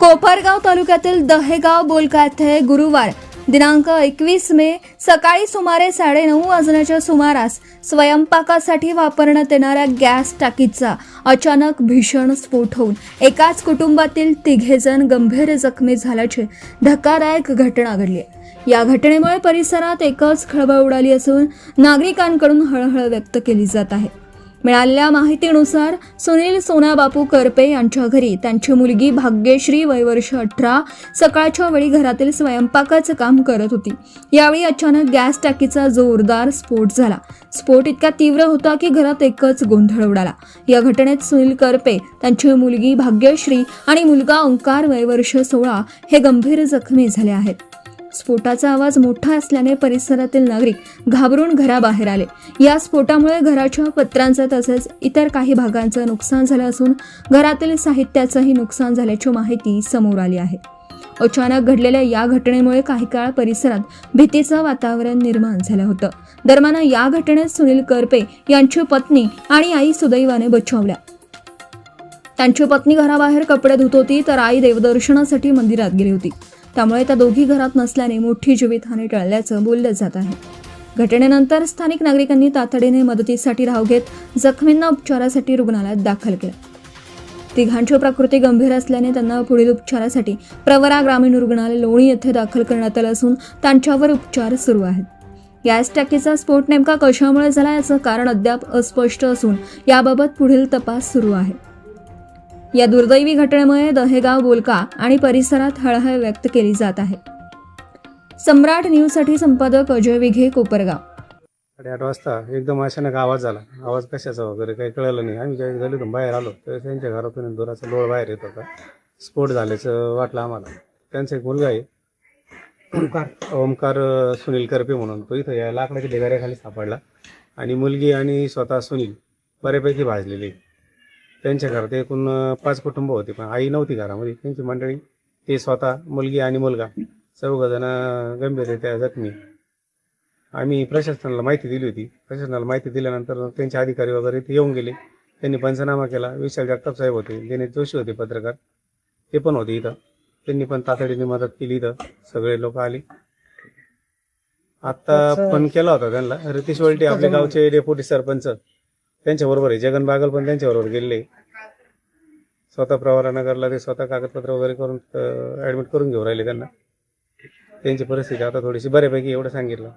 कोपरगाव तालुक्यातील दहेगाव बोलका येथे गुरुवार दिनांक 21 मे सकाळी सुमारे 9:30 वाजण्याच्या सुमारास स्वयंपाकासाठी वापरण्यात येणाऱ्या गॅस टाकीचा अचानक भीषण स्फोट होऊन एकाच कुटुंबातील 3 जण गंभीर जखमी झाल्याची धक्कादायक घटना घडली आहे। या घटनेमुळे परिसरात एकच खळबळ उडाली असून नागरिकांकडून हळहळ व्यक्त केली जात आहे। मिळालेल्या माहितीनुसार सुनील सोनाबापू करपे यांच्या घरी त्यांची मुलगी भाग्यश्री वय वर्ष 18 सकाळच्या वेळी घरातील स्वयंपाकाचं काम करत होती। यावेळी अचानक गॅस टाकीचा जोरदार स्फोट झाला। स्फोट इतका तीव्र होता की घरात एकच गोंधळ उडाला। या घटनेत सुनील करपे, त्यांची मुलगी भाग्यश्री आणि मुलगा ओंकार वय वर्ष 16 हे गंभीर जखमी झाले आहेत। स्फोटाचा आवाज मोठा असल्याने परिसरातील नागरिक घाबरून घराबाहेर आले। या स्फोटामुळे घराच्या पत्रांचं तसेच इतर काही भागांचं नुकसान झालं असून घरातील साहित्याचंही नुकसान झाल्याची माहिती समोर आली आहे। अचानक घडलेल्या या घटनेमुळे काही काळ परिसरात भीतीचं वातावरण निर्माण झालं होतं। दरम्यान या घटनेत सुनील करपे यांची पत्नी आणि आई सुदैवाने बचावल्या। त्यांची पत्नी घराबाहेर कपडे धुत होती तर आई देवदर्शनासाठी मंदिरात गेली होती। त्यामुळे त्या दोघी घरात नसल्याने मोठी जीवितहानी टळल्याचं बोललं जात आहे। घटनेनंतर स्थानिक नागरिकांनी तातडीने मदतीसाठी धाव घेत जखमींना उपचारासाठी रुग्णालयात दाखल केलं। तिघांची प्रकृती गंभीर असल्याने त्यांना पुढील उपचारासाठी प्रवरा ग्रामीण रुग्णालय लोणी येथे दाखल करण्यात आलं असून त्यांच्यावर उपचार सुरू आहेत। गॅस टाकीचा स्फोट नेमका कशामुळे झाला याचं कारण अद्याप अस्पष्ट असून याबाबत पुढील तपास सुरू आहे। या दुर्दैवी घटनेमुळे दहेगाव बोलका आणि परिसरात हळहळ व्यक्त केली जात आहे। सम्राट न्यूजसाठी संपादक अजय विघे, कोपरगाव। 8:30 वाजता एकदम अचानक आवाज झाला। आवाज कशाचा वगैरे काही कळलं नाही। आम्ही ज्यावेळी गल्लीतून बाहेर आलो तर त्यांच्या घरातून दोराचा लोळ बाहेर येत होता। स्फोट झाल्याचं वाटलं आम्हाला। त्यांचा एक मुलगा आहे ओमकार सुनील करपे म्हणून, तो इथं या लाकडाच्या ढिगाऱ्याखाली सापडला आणि मुलगी आणि स्वतः सुनील बऱ्यापैकी भाजलेले। त्यांच्या घरात एकूण 5 कुटुंब होते, पण आई नव्हती घरामध्ये। त्यांची मंडळी, ते स्वतः, मुलगी आणि मुलगा, 4 जण गंभीररित्या जखमी। आम्ही प्रशासनाला माहिती दिली होती। प्रशासनाला माहिती दिल्यानंतर त्यांचे अधिकारी वगैरे ते येऊन गेले। त्यांनी पंचनामा केला। विशाल जगताप साहेब होते, दिनेश जोशी होते पत्रकार, ते पण होते इथं। त्यांनी पण तातडीने मदत केली। इथं सगळे लोक आले। आता पण केला होता त्यांना रितेश वलटे, आपल्या गावचे डेप्युटी सरपंच, त्यांच्याबरोबर आहे। जगन बागल पण त्यांच्याबरोबर गेले। स्वतः प्रवरा नगरला ते स्वतः कागदपत्र वगैरे करून ॲडमिट करून घेऊन राहिले त्यांना। त्यांची परिस्थिती आता थोडीशी बऱ्यापैकी एवढं सांगितलं।